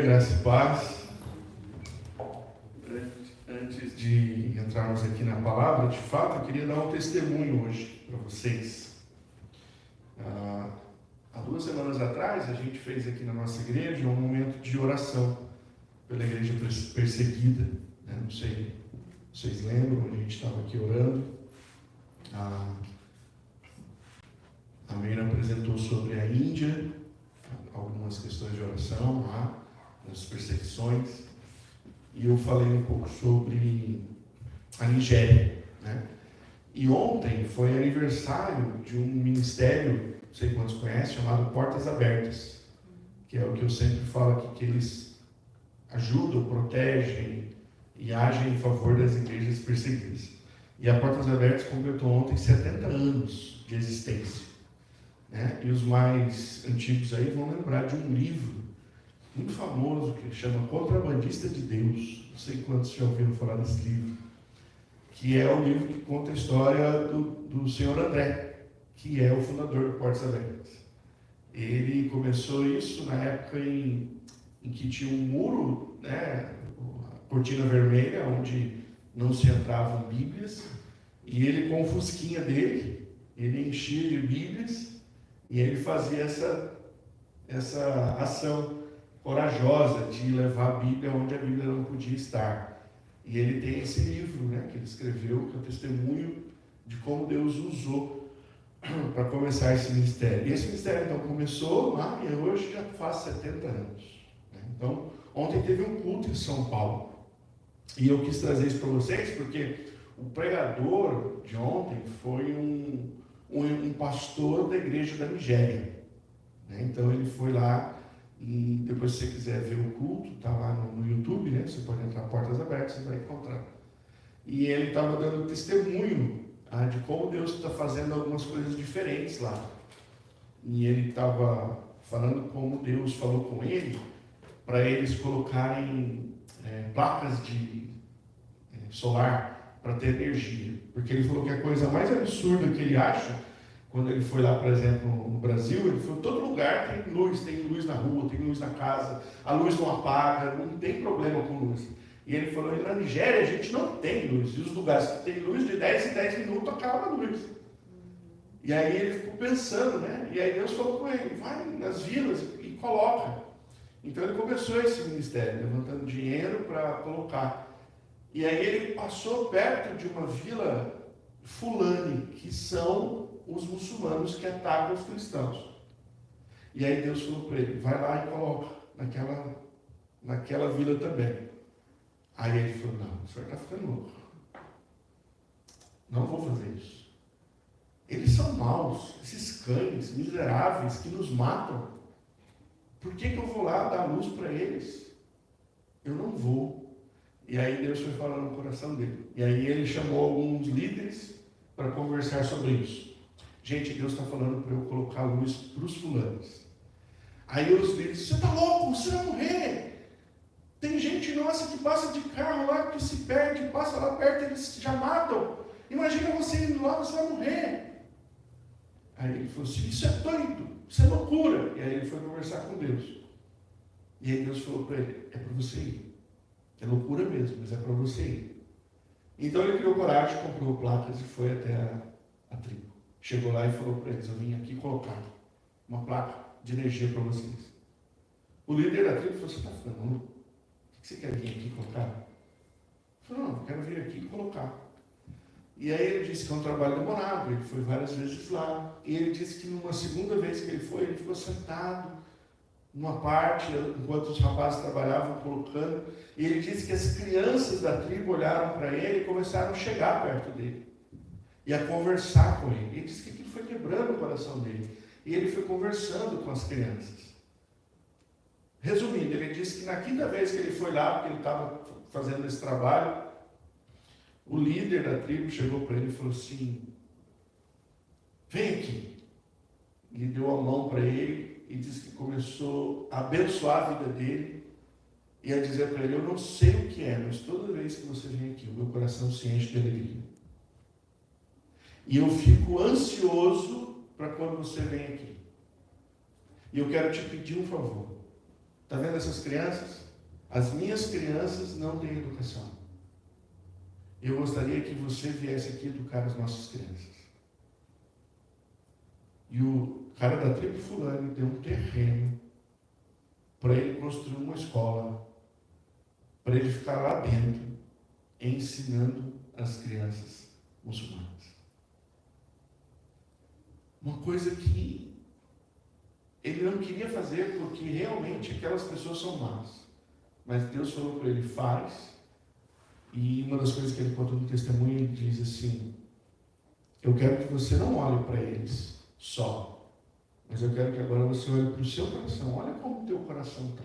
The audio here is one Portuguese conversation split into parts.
Graça e paz. Antes de entrarmos aqui na palavra, de fato, eu queria dar um testemunho hoje para vocês. Há 2 semanas atrás, a gente fez aqui na nossa igreja um momento de oração pela igreja perseguida. Não sei se vocês lembram, a gente estava aqui orando. A Meira apresentou sobre a Índia, algumas questões de oração lá, das perseguições, e eu falei um pouco sobre a Nigéria, né? E ontem foi aniversário de um ministério, não sei quantos conhecem, chamado Portas Abertas, que é o que eu sempre falo aqui, que eles ajudam, protegem e agem em favor das igrejas perseguidas. E a Portas Abertas completou ontem 70 anos de existência, né? E os mais antigos aí vão lembrar de um livro muito famoso que chama Contrabandista de Deus. Não sei quantos já ouviram falar desse livro, que é o livro que conta a história do senhor André, que é o fundador do Portas Abertas. Ele começou isso na época em que tinha um muro, né, a cortina vermelha, onde não se entravam bíblias, e ele, com o fusquinha dele, ele enchia de bíblias, e ele fazia essa ação corajosa de levar a Bíblia onde a Bíblia não podia estar. E ele tem esse livro, né, que ele escreveu, que é o testemunho de como Deus usou para começar esse ministério. E esse ministério, então, começou lá e hoje já faz 70 anos. Né? Então, ontem teve um culto em São Paulo. E eu quis trazer isso para vocês porque o pregador de ontem foi um pastor da igreja da Nigéria. Né? Então, ele foi lá. E depois, se você quiser ver o culto, está lá no YouTube, né? Você pode entrar Portas Abertas, você vai encontrar. E ele estava dando testemunho de como Deus está fazendo algumas coisas diferentes lá. E ele estava falando como Deus falou com ele, para eles colocarem placas de solar para ter energia. Porque ele falou que a coisa mais absurda que ele acha, quando ele foi lá, por exemplo, no Brasil, ele falou, todo lugar tem luz na rua, tem luz na casa, a luz não apaga, não tem problema com luz. E ele falou, e na Nigéria a gente não tem luz, e os lugares que tem luz, de 10 em 10 minutos acaba a luz. E aí ele ficou pensando, né? E aí Deus falou com ele, vai nas vilas e coloca. Então ele começou esse ministério, levantando dinheiro para colocar. E aí ele passou perto de uma vila Fulani, que são os muçulmanos que atacam os cristãos. E aí Deus falou para ele, vai lá e coloca naquela vila também. Aí ele falou, não, o senhor está ficando louco. Não vou fazer isso. Eles são maus, esses cães miseráveis que nos matam. Por que eu vou lá dar luz para eles? Eu não vou. E aí Deus foi falando no coração dele. E aí ele chamou alguns líderes para conversar sobre isso. Gente, Deus está falando para eu colocar luz para os fulanos. Aí os líderes, você está louco, você vai morrer. Tem gente nossa que passa de carro lá, que se perde, passa lá perto, eles já matam. Imagina você indo lá, você vai morrer. Aí ele falou assim, isso é doido, isso é loucura. E aí ele foi conversar com Deus. E aí Deus falou para ele, é para você ir. É loucura mesmo, mas é para você ir. Então ele criou coragem, comprou placas e foi até a tribo. Chegou lá e falou para eles, eu vim aqui colocar uma placa de energia para vocês. O líder da tribo falou, você está ficando louco? O que você quer vir aqui colocar? Ele falou, não, eu quero vir aqui colocar. E aí ele disse que é um trabalho demorado, ele foi várias vezes lá. E ele disse que numa segunda vez que ele foi, ele ficou sentado numa parte, enquanto os rapazes trabalhavam colocando. E ele disse que as crianças da tribo olharam para ele e começaram a chegar perto dele. E a conversar com ele. Ele disse que aquilo foi quebrando o coração dele. E ele foi conversando com as crianças. Resumindo, ele disse que na 5ª vez que ele foi lá, porque ele estava fazendo esse trabalho, o líder da tribo chegou para ele e falou assim, vem aqui. Ele deu a mão para ele e disse que começou a abençoar a vida dele e a dizer para ele, eu não sei o que é, mas toda vez que você vem aqui, o meu coração se enche de alegria. E eu fico ansioso para quando você vem aqui. E eu quero te pedir um favor. Está vendo essas crianças? As minhas crianças não têm educação. Eu gostaria que você viesse aqui educar as nossas crianças. E o cara da tribo fulano deu um terreno para ele construir uma escola, para ele ficar lá dentro, ensinando as crianças muçulmanas. Uma coisa que ele não queria fazer, porque realmente aquelas pessoas são más. Mas Deus falou para ele, faz. E uma das coisas que ele conta no testemunho, ele diz assim, eu quero que você não olhe para eles só, mas eu quero que agora você olhe para o seu coração. Olha como o teu coração está.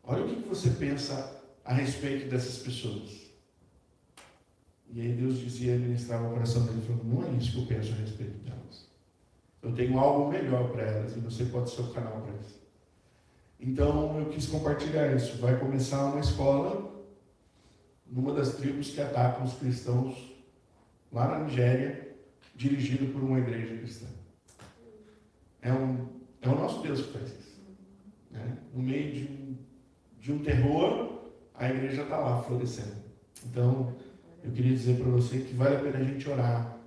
Olha o que você pensa a respeito dessas pessoas. E aí Deus dizia, ele ministrava o coração dele, falando, não é isso que eu penso a respeito delas. Eu tenho algo melhor para elas e você pode ser o canal para elas. Então eu quis compartilhar isso. Vai começar uma escola numa das tribos que atacam os cristãos lá na Nigéria, dirigido por uma igreja cristã. É o nosso Deus que faz isso. Né? No meio de um terror, a igreja está lá florescendo. Então, eu queria dizer para você que vale a pena a gente orar,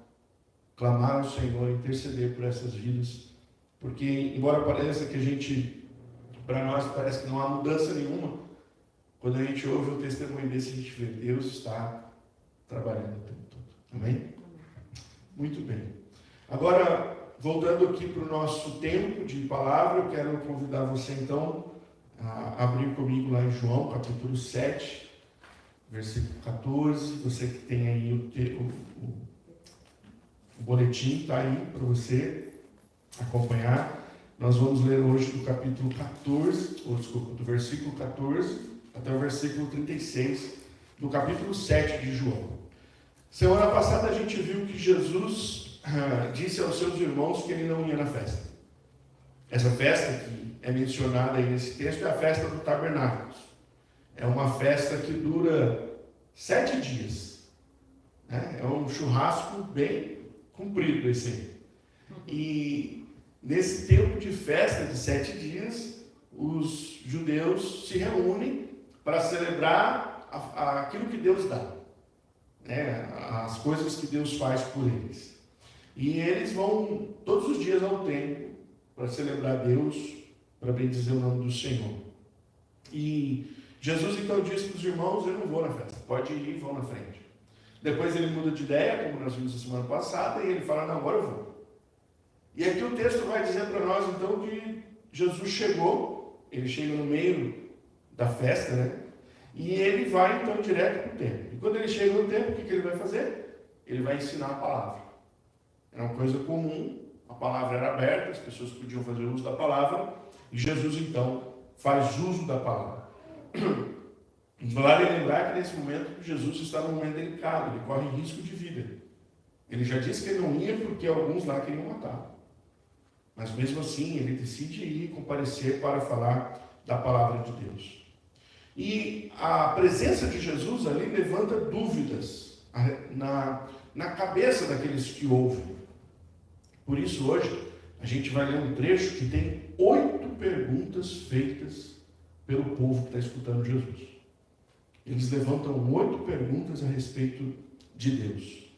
clamar ao Senhor, interceder por essas vidas, porque, embora pareça que a gente, para nós, parece que não há mudança nenhuma, quando a gente ouve um testemunho desse, a gente vê, Deus está trabalhando o tempo todo. Amém? Muito bem. Agora, voltando aqui para o nosso tempo de palavra, eu quero convidar você, então, a abrir comigo lá em João, capítulo 7, versículo 14. Você que tem aí o boletim, está aí para você acompanhar. Nós vamos ler hoje do capítulo 14, do versículo 14 até o versículo 36, do capítulo 7 de João. Semana passada a gente viu que Jesus disse aos seus irmãos que ele não ia na festa. Essa festa que é mencionada aí nesse texto é a festa do Tabernáculos. É uma festa que dura 7 dias. Né? É um churrasco bem comprido esse aí. E nesse tempo de festa de 7 dias, os judeus se reúnem para celebrar aquilo que Deus dá, né? As coisas que Deus faz por eles. E eles vão todos os dias ao templo para celebrar Deus, para bendizer o nome do Senhor. E Jesus então disse para os irmãos, eu não vou na festa, pode ir, vão na frente. Depois ele muda de ideia, como nós vimos na semana passada, e ele fala, não, agora eu vou. E aqui o texto vai dizer para nós então que Jesus chegou, ele chega no meio da festa, né? E ele vai então direto para o templo. E quando ele chega no templo, o que ele vai fazer? Ele vai ensinar a palavra. Era uma coisa comum, a palavra era aberta, as pessoas podiam fazer uso da palavra, e Jesus então faz uso da palavra. Vale lembrar que nesse momento Jesus está num momento delicado, ele corre risco de vida. Ele já disse que ele não ia porque alguns lá queriam matar. Mas mesmo assim, ele decide ir comparecer para falar da palavra de Deus. E a presença de Jesus ali levanta dúvidas na cabeça daqueles que ouvem. Por isso hoje a gente vai ler um trecho que tem 8 perguntas feitas pelo povo que está escutando Jesus. Eles levantam 8 perguntas a respeito de Deus.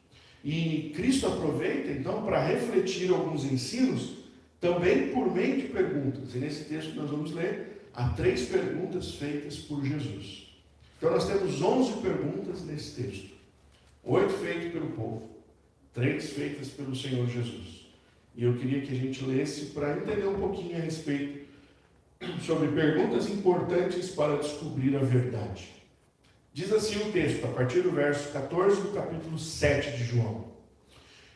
E Cristo aproveita então para refletir alguns ensinos também por meio de perguntas. E nesse texto que nós vamos ler, há 3 perguntas feitas por Jesus. Então nós temos 11 perguntas nesse texto. 8 feitas pelo povo, 3 feitas pelo Senhor Jesus. E eu queria que a gente lesse para entender um pouquinho a respeito sobre perguntas importantes para descobrir a verdade. Diz assim o texto, a partir do verso 14 do capítulo 7 de João.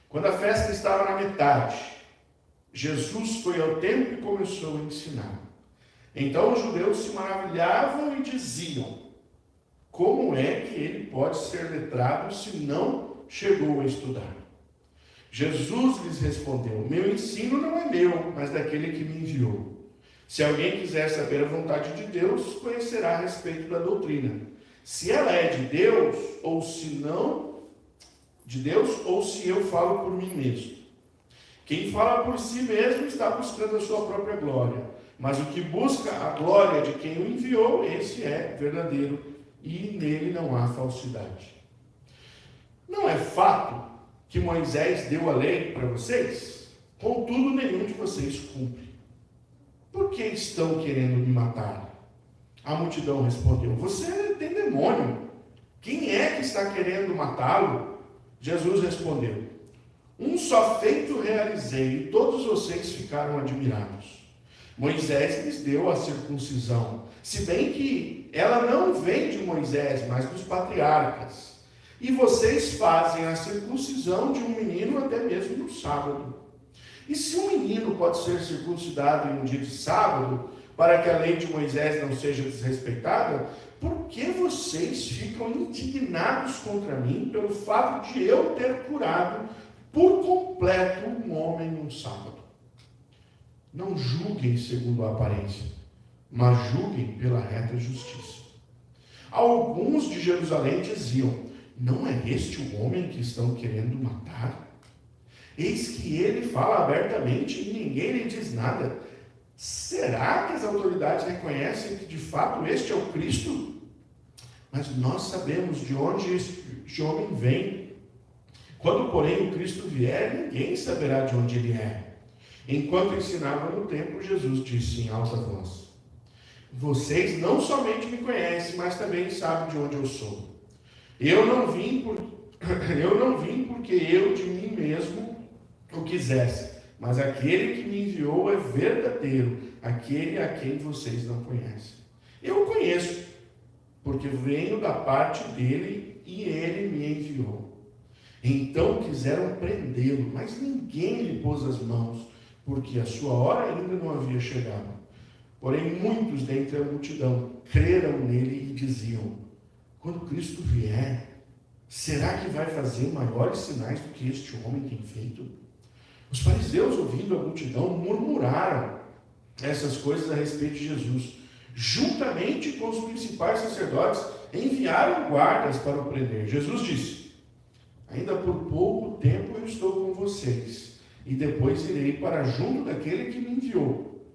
Quando a festa estava na metade, Jesus foi ao templo e começou a ensinar. Então os judeus se maravilhavam e diziam, como é que ele pode ser letrado se não chegou a estudar? Jesus lhes respondeu, meu ensino não é meu, mas daquele que me enviou. Se alguém quiser saber a vontade de Deus, conhecerá a respeito da doutrina. Se ela é de Deus, ou se não de Deus, ou se eu falo por mim mesmo. Quem fala por si mesmo está buscando a sua própria glória. Mas o que busca a glória de quem o enviou, esse é verdadeiro, e nele não há falsidade. Não é fato que Moisés deu a lei para vocês? Contudo, nenhum de vocês cumpre. Por que estão querendo me matar? A multidão respondeu: você tem demônio. Quem é que está querendo matá-lo? Jesus respondeu: um só feito realizei, e todos vocês ficaram admirados. Moisés lhes deu a circuncisão, se bem que ela não vem de Moisés, mas dos patriarcas. E vocês fazem a circuncisão de um menino até mesmo no sábado. E se um menino pode ser circuncidado em um dia de sábado, para que a lei de Moisés não seja desrespeitada, por que vocês ficam indignados contra mim pelo fato de eu ter curado por completo um homem num sábado? Não julguem segundo a aparência, mas julguem pela reta justiça. Alguns de Jerusalém diziam: não é este o homem que estão querendo matar? Eis que ele fala abertamente e ninguém lhe diz nada. Será que as autoridades reconhecem que de fato este é o Cristo? Mas nós sabemos de onde este homem vem. Quando, porém, o Cristo vier, ninguém saberá de onde ele é. Enquanto ensinava no templo, Jesus disse em alta voz: vocês não somente me conhecem, mas também sabem de onde eu sou. Eu não vim porque eu de mim mesmo o quisesse, mas aquele que me enviou é verdadeiro, aquele a quem vocês não conhecem. Eu o conheço, porque venho da parte dele e ele me enviou. Então quiseram prendê-lo, mas ninguém lhe pôs as mãos, porque a sua hora ainda não havia chegado. Porém, muitos dentre a multidão creram nele e diziam: quando Cristo vier, será que vai fazer maiores sinais do que este homem tem feito? Os fariseus, ouvindo a multidão, murmuraram essas coisas a respeito de Jesus. Juntamente com os principais sacerdotes, enviaram guardas para o prender. Jesus disse: ainda por pouco tempo eu estou com vocês, e depois irei para junto daquele que me enviou.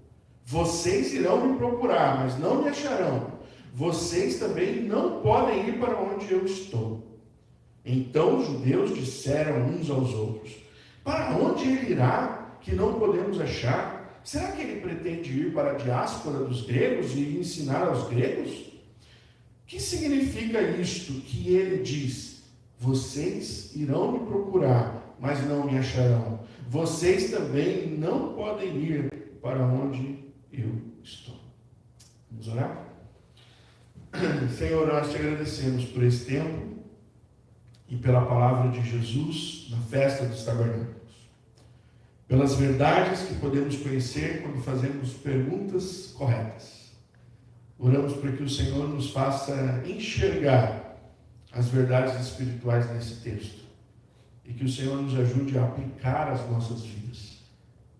Vocês irão me procurar, mas não me acharão. Vocês também não podem ir para onde eu estou. Então os judeus disseram uns aos outros: para onde ele irá, que não podemos achar? Será que ele pretende ir para a diáspora dos gregos e ensinar aos gregos? O que significa isto que ele diz: vocês irão me procurar, mas não me acharão. Vocês também não podem ir para onde eu estou. Vamos orar? Senhor, nós te agradecemos por esse tempo e pela palavra de Jesus na festa dos tabernáculos, pelas verdades que podemos conhecer quando fazemos perguntas corretas. Oramos para que o Senhor nos faça enxergar as verdades espirituais nesse texto e que o Senhor nos ajude a aplicar as nossas vidas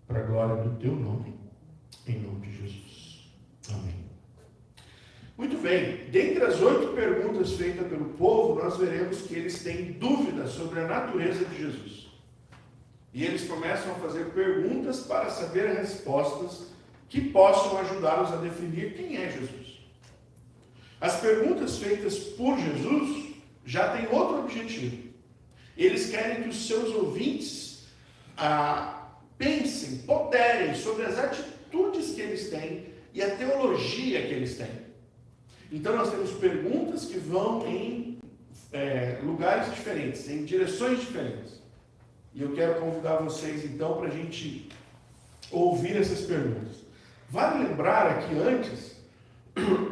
para a glória do teu nome, em nome de Jesus. Amém. Muito bem, dentre as 8 perguntas feitas pelo povo, nós veremos que eles têm dúvidas sobre a natureza de Jesus. E eles começam a fazer perguntas para saber respostas que possam ajudá-los a definir quem é Jesus. As perguntas feitas por Jesus já têm outro objetivo. Eles querem que os seus ouvintes pensem, ponderem sobre as atitudes que eles têm e a teologia que eles têm. Então nós temos perguntas que vão em lugares diferentes, em direções diferentes. E eu quero convidar vocês então para a gente ouvir essas perguntas. Vale lembrar aqui antes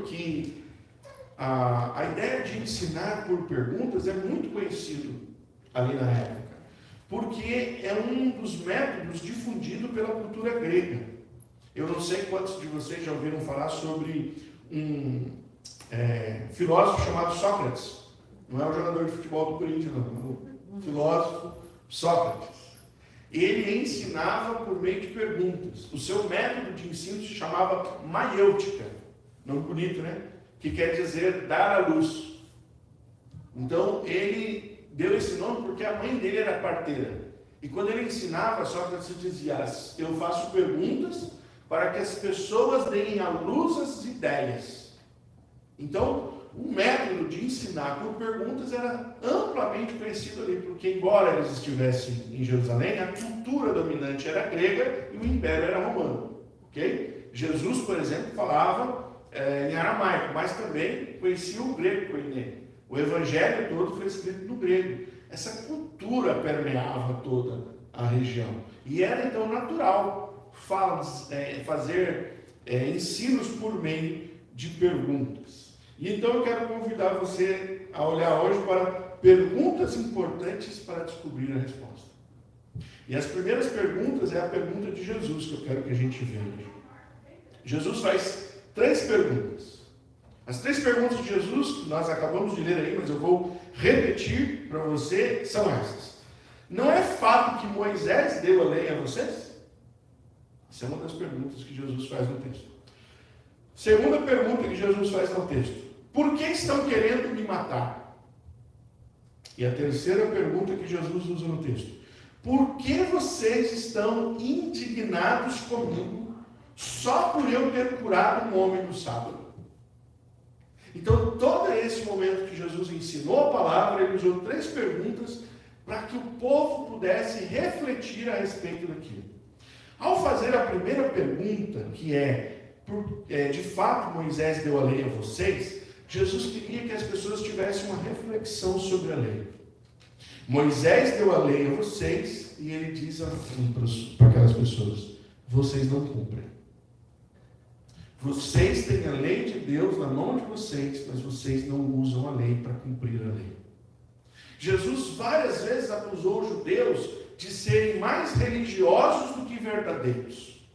que a ideia de ensinar por perguntas é muito conhecido ali na época, porque é um dos métodos difundido pela cultura grega. Eu não sei quantos de vocês já ouviram falar sobre um filósofo chamado Sócrates. Não é o jogador de futebol do Corinthians, não. O filósofo Sócrates. Ele ensinava por meio de perguntas. O seu método de ensino se chamava maiêutica. Nome bonito, né? Que quer dizer dar à luz. Então, ele deu esse nome porque a mãe dele era parteira. E quando ele ensinava, Sócrates dizia: eu faço perguntas para que as pessoas deem à luz as ideias. Então, o método de ensinar por perguntas era amplamente conhecido ali, porque embora eles estivessem em Jerusalém, a cultura dominante era grega e o império era romano. Ok? Jesus, por exemplo, falava em aramaico, mas também conhecia o grego koiné. O evangelho todo foi escrito no grego. Essa cultura permeava toda a região. E era então natural fazer ensinos por meio de perguntas. E então eu quero convidar você a olhar hoje para perguntas importantes para descobrir a resposta. E as primeiras perguntas é a pergunta de Jesus que eu quero que a gente veja. Jesus faz 3 perguntas. As 3 perguntas de Jesus, que nós acabamos de ler aí, mas eu vou repetir para você, são essas. Não é fato que Moisés deu a lei a vocês? Essa é uma das perguntas que Jesus faz no texto. Segunda pergunta que Jesus faz no texto. Por que estão querendo me matar? E a terceira pergunta que Jesus usa no texto. Por que vocês estão indignados comigo só por eu ter curado um homem no sábado? Então, todo esse momento que Jesus ensinou a palavra, ele usou 3 perguntas para que o povo pudesse refletir a respeito daquilo. Ao fazer a primeira pergunta, que de fato Moisés deu a lei a vocês, Jesus queria que as pessoas tivessem uma reflexão sobre a lei. Moisés deu a lei a vocês e ele diz assim para aquelas pessoas: vocês não cumprem. Vocês têm a lei de Deus na mão de vocês, mas vocês não usam a lei para cumprir a lei. Jesus várias vezes acusou os judeus de serem mais religiosos do que verdadeiros.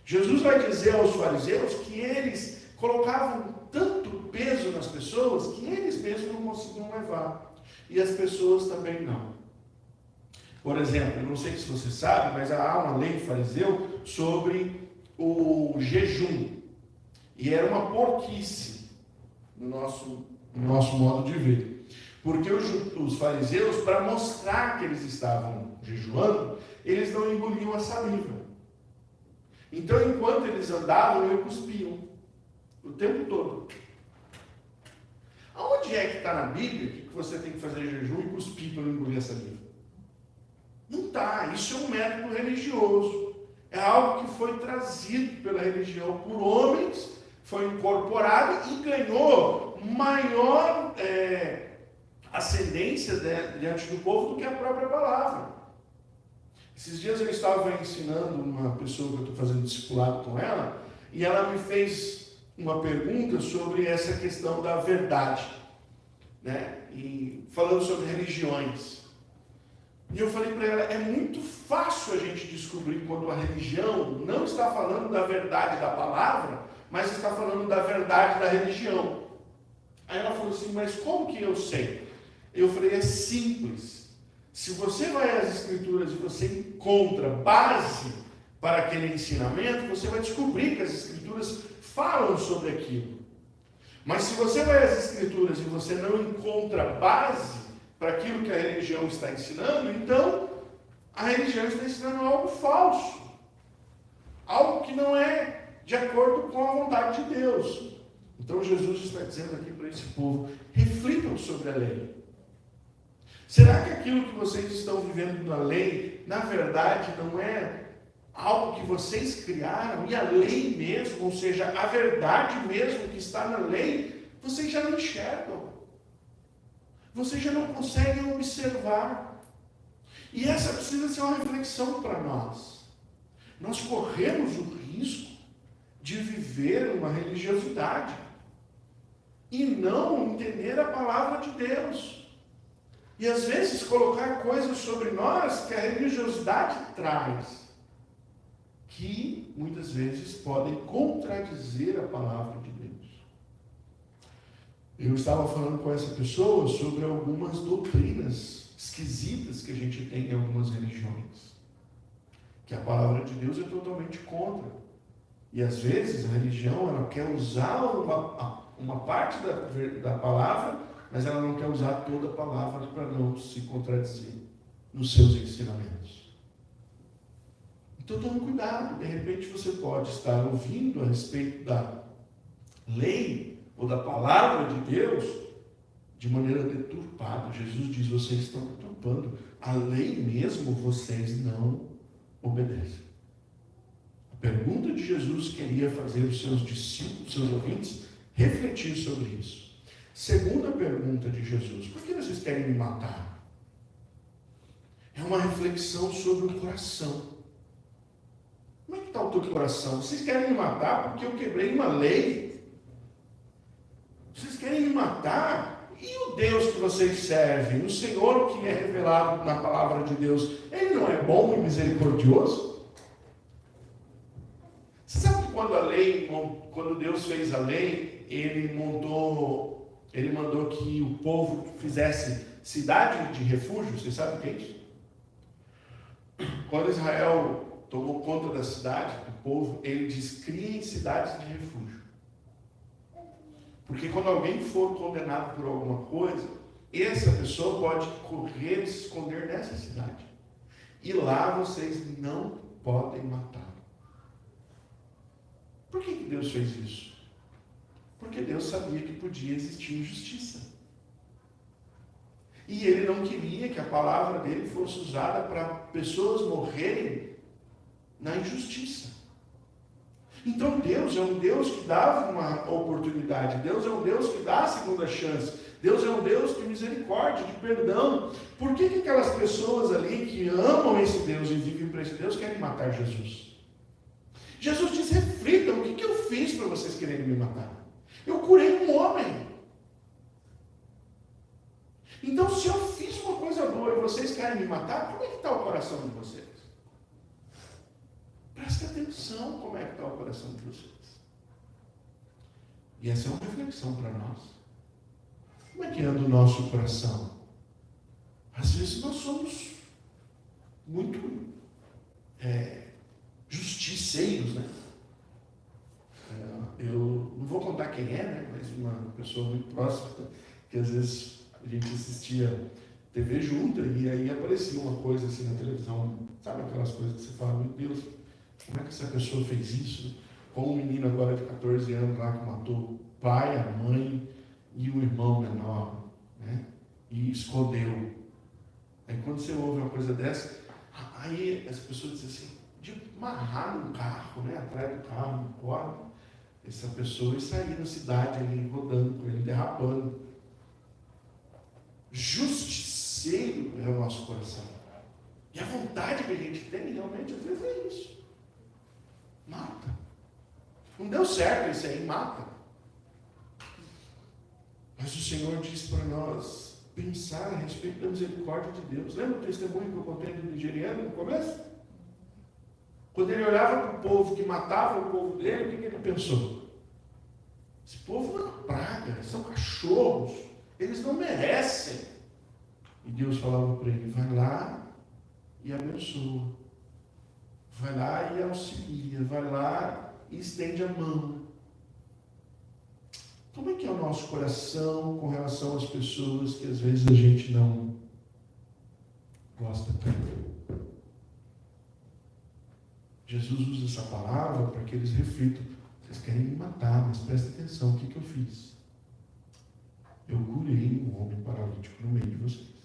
Jesus vai dizer aos fariseus que eles colocavam tanto peso nas pessoas que eles mesmos não conseguiam levar. E as pessoas também não. Por exemplo, eu não sei se você sabe, mas há uma lei fariseu sobre o jejum. E era uma porquice no nosso modo de ver. Porque os fariseus, para mostrar que eles estavam jejuando, eles não engoliam a saliva. Então, enquanto eles andavam, eles cuspiam. O tempo todo. Aonde é que está na Bíblia que você tem que fazer jejum e cuspir para não engolir a saliva? Não está. Isso é um método religioso. É algo que foi trazido pela religião por homens, foi incorporado e ganhou maior ascendência diante do povo do que a própria palavra. Esses dias eu estava ensinando uma pessoa que eu estou fazendo discipulado com ela, e ela me fez uma pergunta sobre essa questão da verdade, né? E falando sobre religiões. E eu falei para ela, é muito fácil a gente descobrir quando a religião não está falando da verdade da palavra, mas está falando da verdade da religião. Aí ela falou assim, mas como que eu sei? Eu falei, é simples. Se você vai às Escrituras e você encontra base para aquele ensinamento, você vai descobrir que as Escrituras falam sobre aquilo. Mas se você vai às Escrituras e você não encontra base para aquilo que a religião está ensinando, então a religião está ensinando algo falso. Algo que não é de acordo com a vontade de Deus. Então Jesus está dizendo aqui para esse povo, reflitam sobre a lei. Será que aquilo que vocês estão vivendo na lei, na verdade, não é algo que vocês criaram? E a lei mesmo, ou seja, a verdade mesmo que está na lei, vocês já não enxergam. Vocês já não conseguem observar. E essa precisa ser uma reflexão para nós. Nós corremos o risco de viver uma religiosidade e não entender a palavra de Deus. E às vezes colocar coisas sobre nós que a religiosidade traz, que muitas vezes podem contradizer a palavra de Deus. Eu estava falando com essa pessoa sobre algumas doutrinas esquisitas que a gente tem em algumas religiões, que a palavra de Deus é totalmente contra. E às vezes a religião ela quer usar uma parte da palavra, mas ela não quer usar toda a palavra para não se contradizer nos seus ensinamentos. Então tome cuidado, de repente você pode estar ouvindo a respeito da lei ou da palavra de Deus de maneira deturpada. Jesus diz: vocês estão deturpando. A lei mesmo vocês não obedecem. A pergunta de Jesus queria fazer os seus discípulos, seus ouvintes, refletir sobre isso. Segunda pergunta de Jesus: por que vocês querem me matar? É uma reflexão sobre o coração. Como é que está o teu coração? Vocês querem me matar porque eu quebrei uma lei? Vocês querem me matar? E o Deus que vocês servem, o Senhor que é revelado na palavra de Deus, Ele não é bom e misericordioso? Você sabe que quando Deus fez a lei, Ele mandou que o povo fizesse cidade de refúgio? Vocês sabem o que é isso? Quando Israel tomou conta da cidade, do povo, ele diz: criem cidades de refúgio. Porque quando alguém for condenado por alguma coisa, essa pessoa pode correr e se esconder nessa cidade. E lá vocês não podem matar. Por que Deus fez isso? Porque Deus sabia que podia existir injustiça. E Ele não queria que a palavra dele fosse usada para pessoas morrerem na injustiça. Então Deus é um Deus que dá uma oportunidade. Deus é um Deus que dá a segunda chance. Deus é um Deus de misericórdia, de perdão. Por que aquelas pessoas ali que amam esse Deus e vivem para esse Deus querem matar Jesus? Jesus diz: reflitam, o que eu fiz para vocês quererem me matar? Eu curei um homem. Então, se eu fiz uma coisa boa e vocês querem me matar, como é que está o coração de vocês? Preste atenção como é que está o coração de vocês. E essa é uma reflexão para nós. Como é que anda o nosso coração? Às vezes nós somos muito justiceiros, né? Eu não vou contar quem é, né? Mas uma pessoa muito próxima, que às vezes a gente assistia TV junta e aí aparecia uma coisa assim na televisão, sabe aquelas coisas que você fala: meu Deus, como é que essa pessoa fez isso? Como um menino agora de 14 anos lá que matou o pai, a mãe e o irmão menor, né? E escondeu. Aí quando você ouve uma coisa dessa, aí as pessoas dizem assim, de amarrar num carro, né? Atrás do carro, no corpo, essa pessoa e sair na cidade ali, rodando com ele, derrapando. Justiceiro é o nosso coração. E a vontade que a gente tem realmente às vezes é isso. Mata. Não deu certo isso aí, mata. Mas o Senhor diz para nós pensar a respeito da misericórdia de Deus. Lembra o testemunho que eu contei do nigeriano no começo? Quando ele olhava para o povo que matava o povo dele, o que ele pensou? Esse povo é uma praga, eles são cachorros, eles não merecem. E Deus falava para ele: vai lá e abençoa. Vai lá e auxilia. Vai lá e estende a mão. Como é que é o nosso coração com relação às pessoas que às vezes a gente não gosta tanto? Jesus usa essa palavra para que eles reflitam. Vocês querem me matar, mas prestem atenção, o que eu fiz? Eu curei um homem paralítico no meio de vocês.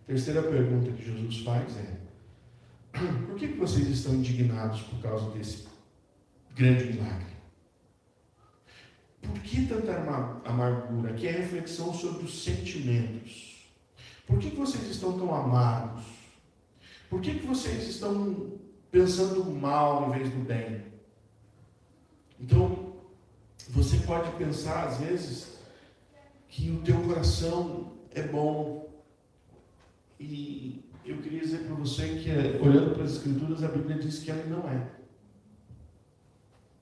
Terceira pergunta que Jesus faz é: por que vocês estão indignados por causa desse grande milagre? Por que tanta amargura? Aqui é a reflexão sobre os sentimentos. Por que vocês estão tão amargos? Por que vocês estão pensando o mal em vez do bem? Então, você pode pensar às vezes que o teu coração é bom. E eu queria dizer para você que, olhando para as Escrituras, a Bíblia diz que ela não é.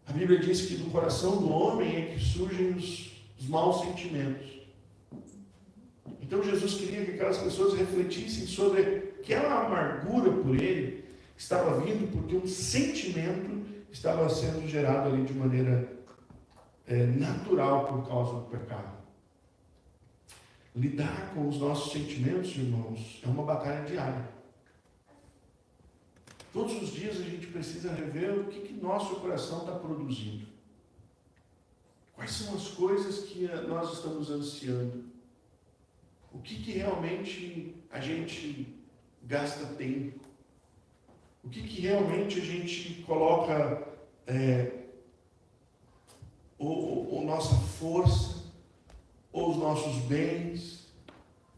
A Bíblia diz que do coração do homem é que surgem os maus sentimentos. Então Jesus queria que aquelas pessoas refletissem sobre aquela amargura por ele, que estava vindo porque um sentimento estava sendo gerado ali de maneira natural por causa do pecado. Lidar com os nossos sentimentos, irmãos, é uma batalha diária. Todos os dias a gente precisa rever o que nosso coração está produzindo. Quais são as coisas que nós estamos ansiando? O que realmente a gente gasta tempo? O que realmente a gente coloca ou nossa força, ou os nossos bens?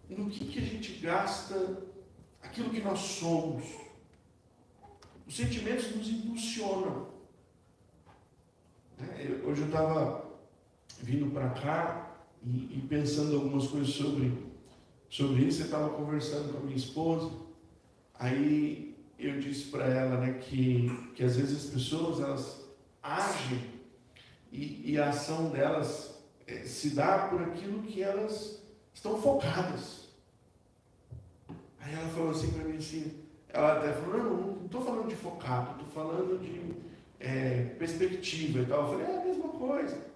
No que a gente gasta aquilo que nós somos? Os sentimentos nos impulsionam. Hoje eu estava vindo para cá e pensando algumas coisas sobre isso. Eu estava conversando com a minha esposa, aí eu disse para ela, que às vezes as pessoas elas agem e a ação delas se dá por aquilo que elas estão focadas. Aí ela falou assim para mim assim, ela até falou, não estou falando de focado, estou falando de perspectiva e tal. Eu falei, é a mesma coisa.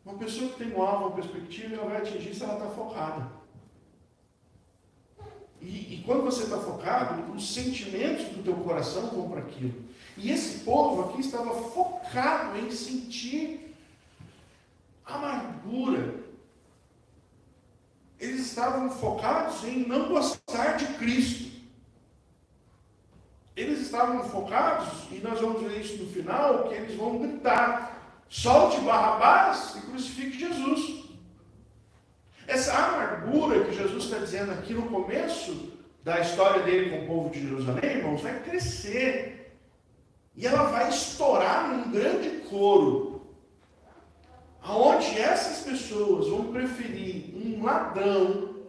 Uma pessoa que tem um alvo, uma perspectiva, ela vai atingir se ela está focada. E quando você está focado, os sentimentos do teu coração vão para aquilo. E esse povo aqui estava focado em sentir amargura. Eles estavam focados em não gostar de Cristo. Eles estavam focados, e nós vamos ver isso no final, que eles vão gritar: solte Barrabás e crucifique Jesus. Essa amargura que Jesus está dizendo aqui no começo da história dele com o povo de Jerusalém, irmãos, vai crescer. E ela vai estourar num grande coro, aonde essas pessoas vão preferir um ladrão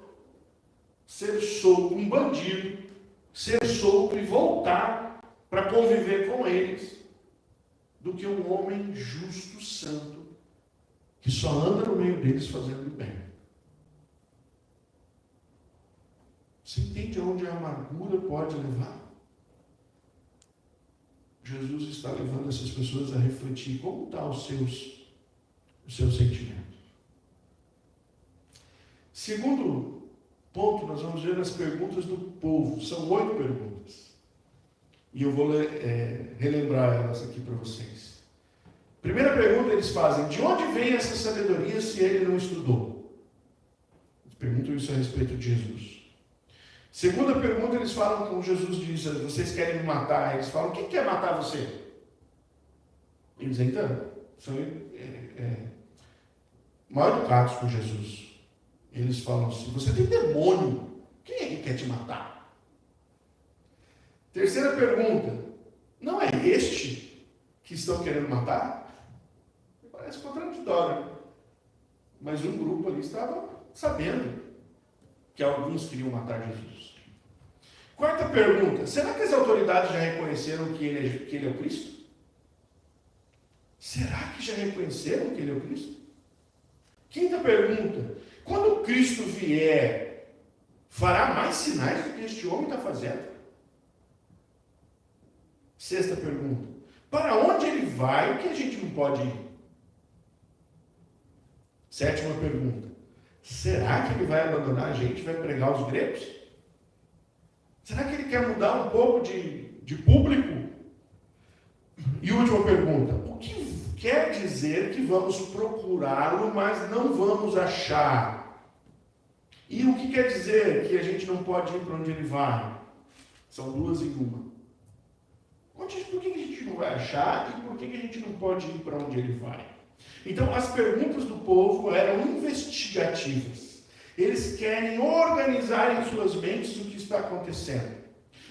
ser solto, um bandido ser solto e voltar para conviver com eles, do que um homem justo, santo, que só anda no meio deles fazendo o bem. Você entende aonde a amargura pode levar? Jesus está levando essas pessoas a refletir como estão os seus sentimentos. Segundo ponto, nós vamos ver as perguntas do povo. São 8 perguntas. E eu vou relembrar elas aqui para vocês. Primeira pergunta eles fazem: de onde vem essa sabedoria se ele não estudou? Eles perguntam isso a respeito de Jesus. Segunda pergunta, eles falam como Jesus diz: vocês querem me matar? Eles falam: quem quer matar você? Eles então são mal educados com Jesus. Eles falam assim: você tem demônio, quem é que quer te matar? Terceira pergunta: não é este que estão querendo matar? Parece contraditório, mas um grupo ali estava sabendo que alguns queriam matar Jesus. Quarta pergunta: será que as autoridades já reconheceram que ele é o Cristo? Será que já reconheceram que ele é o Cristo? Quinta pergunta: quando Cristo vier, fará mais sinais do que este homem está fazendo? Sexta pergunta: para onde ele vai que a gente não pode ir? Sétima pergunta: será que ele vai abandonar a gente e vai pregar os gregos? Será que ele quer mudar um pouco de público? E última pergunta: o que quer dizer que vamos procurá-lo, mas não vamos achar? E o que quer dizer que a gente não pode ir para onde ele vai? São duas em uma. Por que a gente não vai achar e por que a gente não pode ir para onde ele vai? Então, as perguntas do povo eram investigativas. Eles querem organizar em suas mentes o que está acontecendo.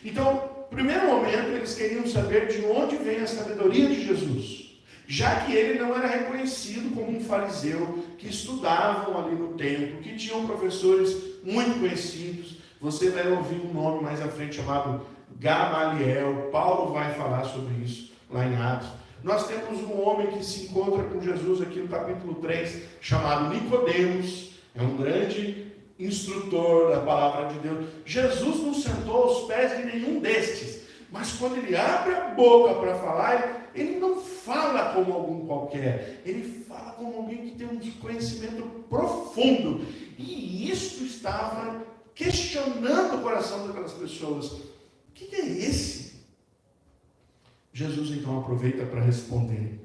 Então, no primeiro momento, eles queriam saber de onde vem a sabedoria de Jesus, já que ele não era reconhecido como um fariseu, que estudavam ali no templo, que tinham professores muito conhecidos. Você vai ouvir um nome mais à frente chamado Gamaliel. Paulo vai falar sobre isso lá em Atos. Nós temos um homem que se encontra com Jesus aqui no capítulo 3, chamado Nicodemos. É um grande instrutor da palavra de Deus. Jesus não sentou aos pés de nenhum destes, mas quando ele abre a boca para falar, ele não fala como algum qualquer, ele fala como alguém que tem um conhecimento profundo. E isso estava questionando o coração daquelas pessoas. O que é esse? Jesus então aproveita para responder: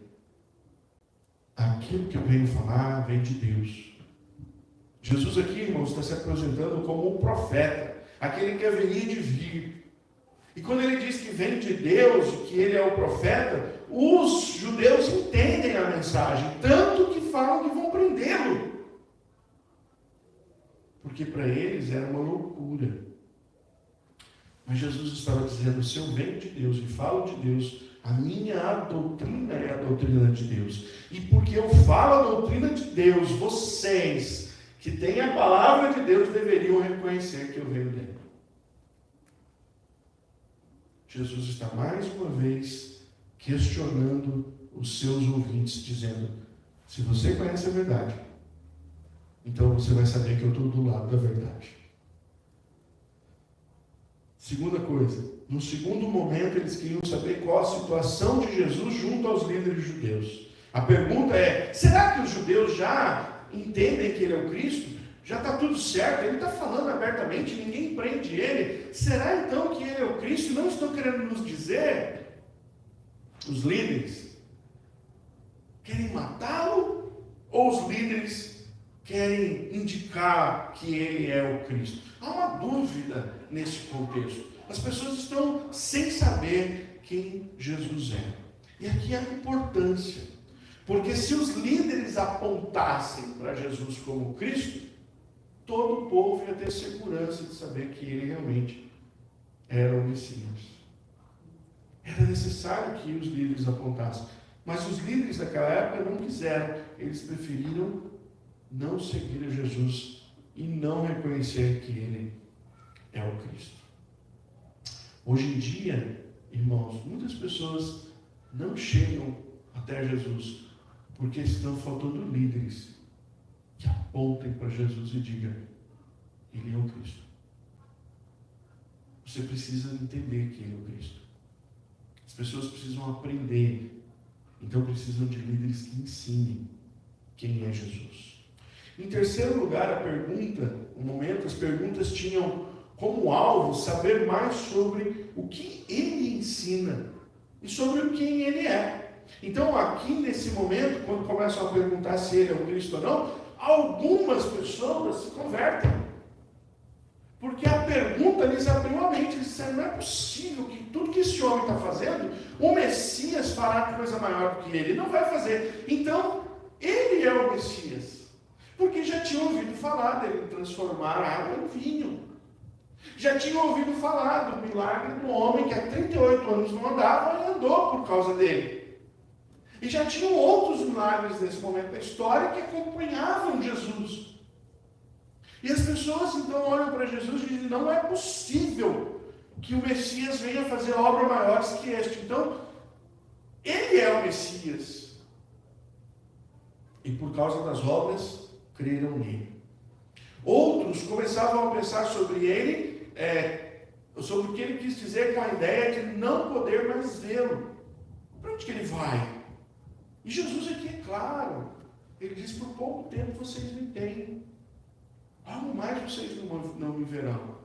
aquilo que eu venho falar vem de Deus. Jesus aqui, irmãos, está se apresentando como um profeta, aquele que haveria de vir. E quando ele diz que vem de Deus, que ele é o profeta, os judeus entendem a mensagem, tanto que falam que vão prendê-lo. Porque para eles era uma loucura. Mas Jesus estava dizendo: se eu venho de Deus e falo de Deus, a minha doutrina é a doutrina de Deus. E porque eu falo a doutrina de Deus, vocês que têm a palavra de Deus deveriam reconhecer que eu venho dele. Jesus está mais uma vez questionando os seus ouvintes, dizendo: se você conhece a verdade, então você vai saber que eu estou do lado da verdade. Segunda coisa, no segundo momento eles queriam saber qual a situação de Jesus junto aos líderes judeus. A pergunta é: será que os judeus já entendem que ele é o Cristo? Já está tudo certo, ele está falando abertamente, ninguém prende ele. Será então que ele é o Cristo? Não estão querendo nos dizer, os líderes querem matá-lo? Ou os líderes querem indicar que ele é o Cristo? Há uma dúvida nesse contexto. As pessoas estão sem saber quem Jesus é. E aqui há importância, porque se os líderes apontassem para Jesus como Cristo, todo o povo ia ter segurança de saber que ele realmente era o Messias. Era necessário que os líderes apontassem. Mas os líderes daquela época não quiseram. Eles preferiram não seguir a Jesus e não reconhecer que ele é o Cristo. Hoje em dia, irmãos, muitas pessoas não chegam até Jesus porque estão faltando líderes que apontem para Jesus e digam: ele é o Cristo. Você precisa entender que ele é o Cristo. As pessoas precisam aprender, então precisam de líderes que ensinem quem é Jesus. Em terceiro lugar, as perguntas tinham como alvo saber mais sobre o que ele ensina e sobre quem ele é. Então, aqui nesse momento, quando começam a perguntar se ele é o Cristo ou não, algumas pessoas se convertem. Porque a pergunta lhes abriu a mente. Eles disseram: não é possível que tudo que esse homem está fazendo, o Messias fará coisa maior do que ele. Não vai fazer. Então, ele é o Messias. Porque já tinham ouvido falar dele transformar a água em vinho. Já tinham ouvido falar do milagre do homem que há 38 anos não andava e andou por causa dele. E já tinham outros milagres nesse momento da história que acompanhavam Jesus. E as pessoas então olham para Jesus e dizem: não é possível que o Messias venha fazer obras maiores que este. Então, ele é o Messias. E por causa das obras, creram nele. Outros começavam a pensar sobre ele, sobre o que ele quis dizer com a ideia de não poder mais vê-lo. Para onde que ele vai? E Jesus aqui é claro. Ele diz: por pouco tempo vocês me têm. Algo mais vocês não me verão.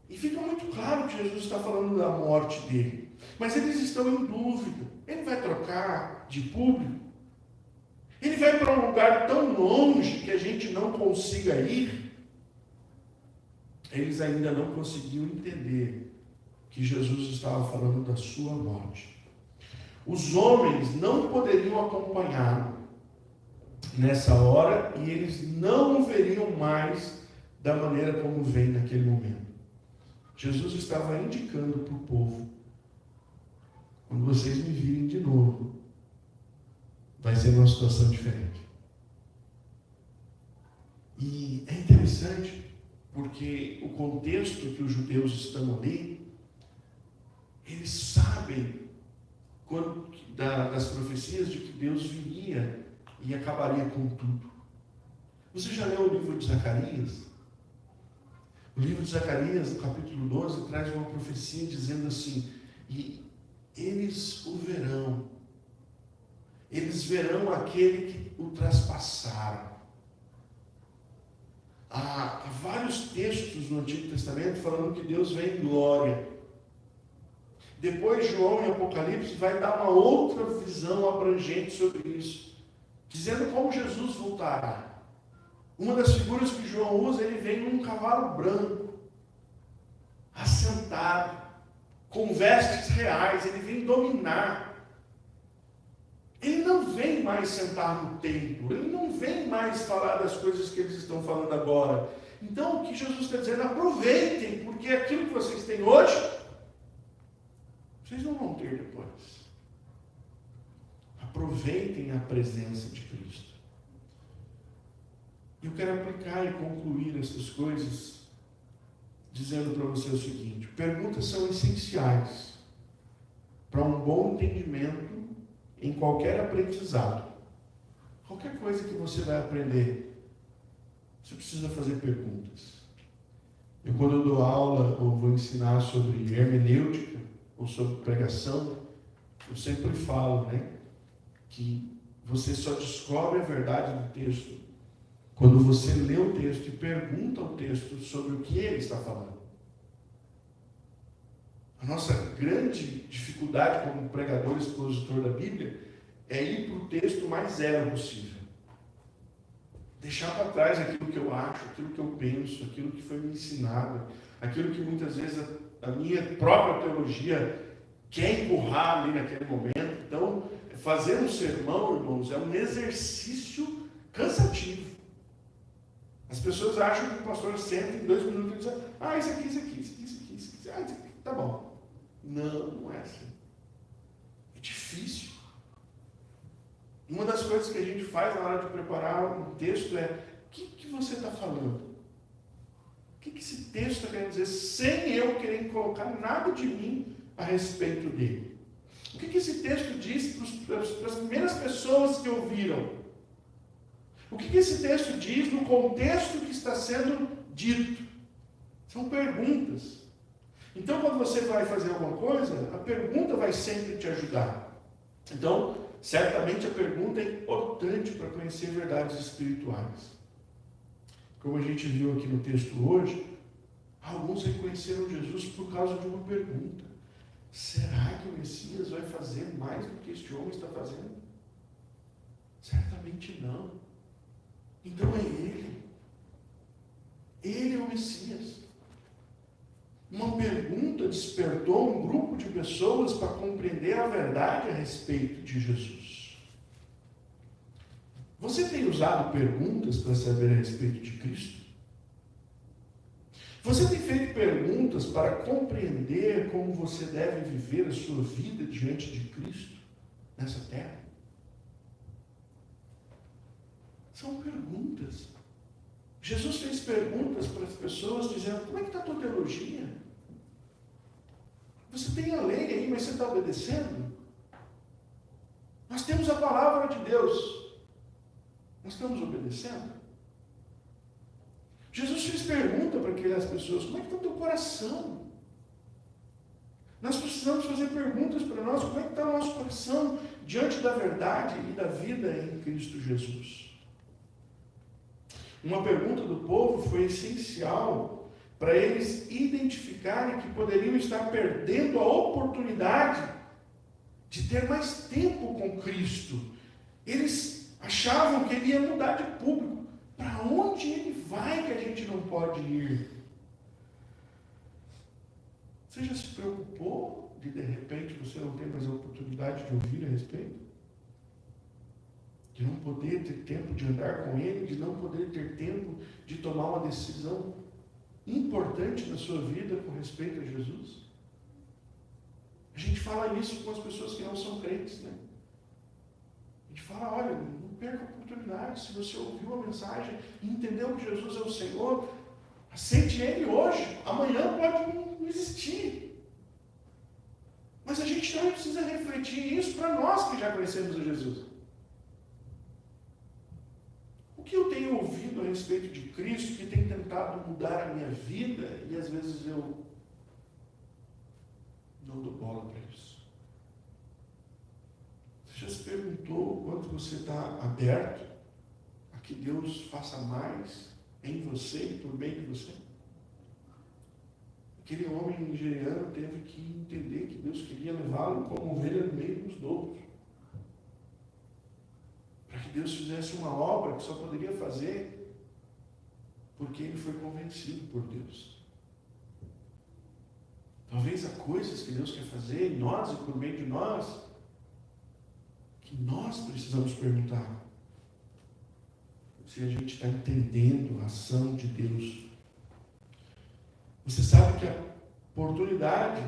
E fica muito claro que Jesus está falando da morte dele. Mas eles estão em dúvida. Ele vai trocar de público? Ele vai para um lugar tão longe que a gente não consiga ir? Eles ainda não conseguiam entender que Jesus estava falando da sua morte. Os homens não poderiam acompanhá-lo nessa hora e eles não o veriam mais da maneira como vem naquele momento. Jesus estava indicando para o povo: quando vocês me virem de novo, vai ser uma situação diferente. E é interessante porque o contexto que os judeus estão ali, eles sabem das profecias de que Deus viria e acabaria com tudo. Você já leu o livro de Zacarias? O livro de Zacarias, no capítulo 12, traz uma profecia dizendo assim: e eles o verão. Eles verão aquele que o traspassaram. Há vários textos no Antigo Testamento falando que Deus vem em glória. Depois, João, em Apocalipse, vai dar uma outra visão abrangente sobre isso, dizendo como Jesus voltará. Uma das figuras que João usa, ele vem num cavalo branco, assentado, com vestes reais, ele vem dominar. Ele não vem mais sentar no templo, ele não vem mais falar das coisas que eles estão falando agora. Então, o que Jesus está dizendo? Aproveitem, porque aquilo que vocês têm hoje, vocês não vão ter depois. Aproveitem a presença de Cristo. Eu quero aplicar e concluir essas coisas dizendo para você o seguinte: perguntas são essenciais para um bom entendimento em qualquer aprendizado. Qualquer coisa que você vai aprender, você precisa fazer perguntas. Quando eu dou aula ou vou ensinar sobre hermenêutica ou sobre pregação, eu sempre falo, que você só descobre a verdade do texto quando você lê o texto e pergunta ao texto sobre o que ele está falando. A nossa grande dificuldade como pregador e expositor da Bíblia é ir para o texto mais zero possível. Deixar para trás aquilo que eu acho, aquilo que eu penso, aquilo que foi me ensinado, aquilo que muitas vezes a minha própria teologia quer empurrar ali naquele momento. Então, fazer um sermão, irmãos, é um exercício cansativo. As pessoas acham que o pastor senta em 2 minutos e diz: isso aqui, isso aqui, isso aqui, isso aqui, isso aqui, isso aqui, tá bom. Não é assim. É difícil. Uma das coisas que a gente faz na hora de preparar um texto é: o que você está falando? O que esse texto está querendo dizer, sem eu querer colocar nada de mim a respeito dele? O que esse texto diz para as primeiras pessoas que ouviram? O que esse texto diz no contexto que está sendo dito? São perguntas. Então, quando você vai fazer alguma coisa, a pergunta vai sempre te ajudar. Então, certamente a pergunta é importante para conhecer verdades espirituais. Como a gente viu aqui no texto hoje, alguns reconheceram Jesus por causa de uma pergunta: será que o Messias vai fazer mais do que este homem está fazendo? Certamente não. Então é Ele. Ele é o Messias. Uma pergunta despertou um grupo de pessoas para compreender a verdade a respeito de Jesus. Você tem usado perguntas para saber a respeito de Cristo? Você tem feito perguntas para compreender como você deve viver a sua vida diante de Cristo nessa terra? São perguntas. Jesus fez perguntas para as pessoas dizendo: como é que está a tua teologia? Você tem a lei aí, mas você está obedecendo? Nós temos a palavra de Deus. Nós estamos obedecendo? Jesus fez pergunta para aquelas pessoas: como é que está o teu coração? Nós precisamos fazer perguntas para nós: como é que está o nosso coração diante da verdade e da vida em Cristo Jesus? Uma pergunta do povo foi essencial para eles identificarem que poderiam estar perdendo a oportunidade de ter mais tempo com Cristo. Eles achavam que ele ia mudar de público. Para onde ele vai que a gente não pode ir? Você já se preocupou de repente você não ter mais a oportunidade de ouvir a respeito? De não poder ter tempo de andar com Ele, de não poder ter tempo de tomar uma decisão importante na sua vida com respeito a Jesus? A gente fala isso com as pessoas que não são crentes, A gente fala: olha, não perca a oportunidade. Se você ouviu a mensagem e entendeu que Jesus é o Senhor, aceite Ele hoje. Amanhã pode não existir. Mas a gente também precisa refletir isso para nós que já conhecemos a Jesus. O que eu tenho ouvido a respeito de Cristo que tem tentado mudar a minha vida e às vezes eu não dou bola para isso? Você já se perguntou o quanto você está aberto a que Deus faça mais em você e por bem de você? Aquele homem nigeriano teve que entender que Deus queria levá-lo como ovelha no meio dos lobos. Para que Deus fizesse uma obra que só poderia fazer porque ele foi convencido por Deus. Talvez há coisas que Deus quer fazer em nós e por meio de nós que nós precisamos perguntar se a gente está entendendo a ação de Deus. Você sabe que a oportunidade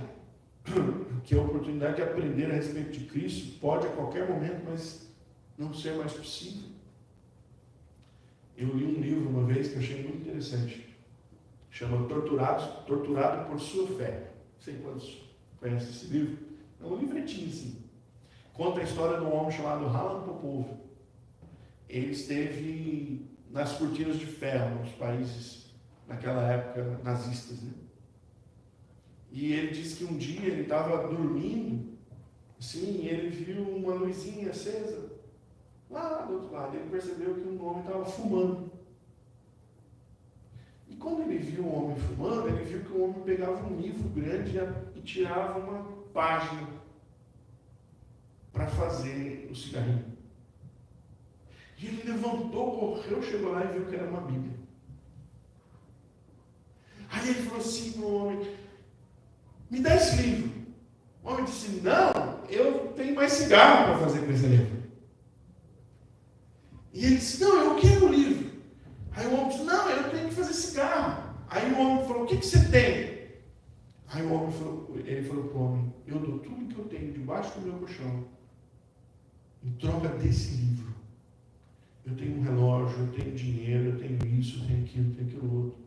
de aprender a respeito de Cristo pode a qualquer momento, mas não ser mais possível. Eu li um livro uma vez que eu achei muito interessante. Chama Torturado por Sua Fé. Não sei quantos conhecem esse livro. É um livretinho assim. Conta a história de um homem chamado Alan Popov. Ele esteve nas cortinas de ferro nos países, naquela época, nazistas, né? E ele disse que um dia ele estava dormindo, assim, e ele viu uma luzinha acesa lá do outro lado. Ele percebeu que um homem estava fumando. E quando ele viu o homem fumando, ele viu que o homem pegava um livro grande e tirava uma página para fazer o cigarrinho. E ele levantou, correu, chegou lá e viu que era uma Bíblia. Aí ele falou assim para o homem: me dá esse livro. O homem disse: não, eu tenho mais cigarro para fazer com esse livro. E ele disse: não, eu quero o livro. Aí o homem disse: não, eu tenho que fazer cigarro. Aí o homem falou: o que você tem? Aí ele falou para o homem: eu dou tudo que eu tenho debaixo do meu colchão em troca desse livro. Eu tenho um relógio, eu tenho dinheiro, eu tenho isso, eu tenho aquilo outro.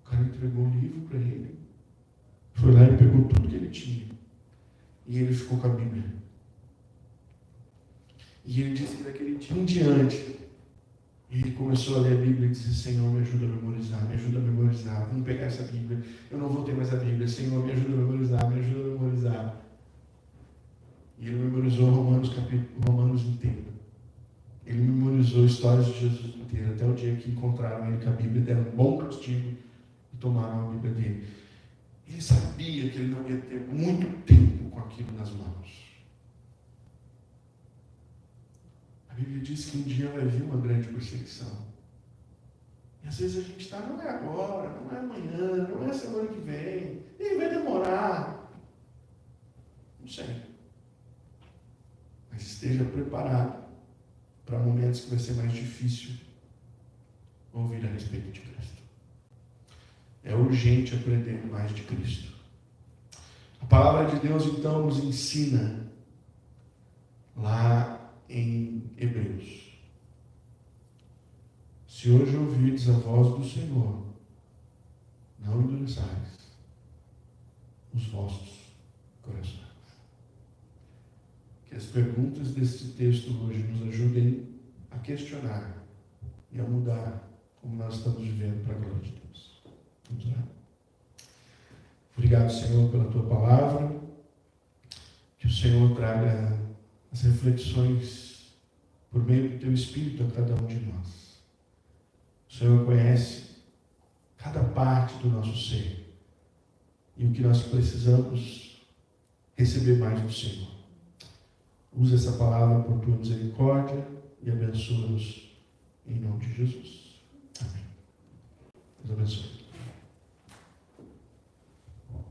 O cara entregou o livro para ele. Foi lá e pegou tudo que ele tinha. E ele ficou com a Bíblia. E ele disse que daquele dia em diante, ele começou a ler a Bíblia e disse: Senhor, me ajuda a memorizar, me ajuda a memorizar. Vamos pegar essa Bíblia. Eu não vou ter mais a Bíblia. Senhor, me ajuda a memorizar, me ajuda a memorizar. E ele memorizou Romanos inteiro. Ele memorizou histórias de Jesus inteiro, até o dia que encontraram ele com a Bíblia, deram um bom castigo e tomaram a Bíblia dele. Ele sabia que ele não ia ter muito tempo com aquilo nas mãos. A Bíblia diz que um dia vai vir uma grande perseguição. E às vezes a gente está: não é agora, não é amanhã, não é semana que vem, nem vai demorar. Não sei. Mas esteja preparado para momentos que vai ser mais difícil ouvir a respeito de Cristo. É urgente aprender mais de Cristo. A palavra de Deus, então, nos ensina lá em Hebreus: se hoje ouvirdes a voz do Senhor, não endureçais os vossos corações. Que as perguntas deste texto hoje nos ajudem a questionar e a mudar como nós estamos vivendo para a glória de Deus. Vamos lá. Obrigado, Senhor, pela Tua palavra. Que o Senhor traga as reflexões por meio do Teu Espírito a cada um de nós. O Senhor conhece cada parte do nosso ser e o que nós precisamos receber mais do Senhor. Usa essa palavra por Tua misericórdia e abençoa-nos em nome de Jesus. Amém. Deus abençoe.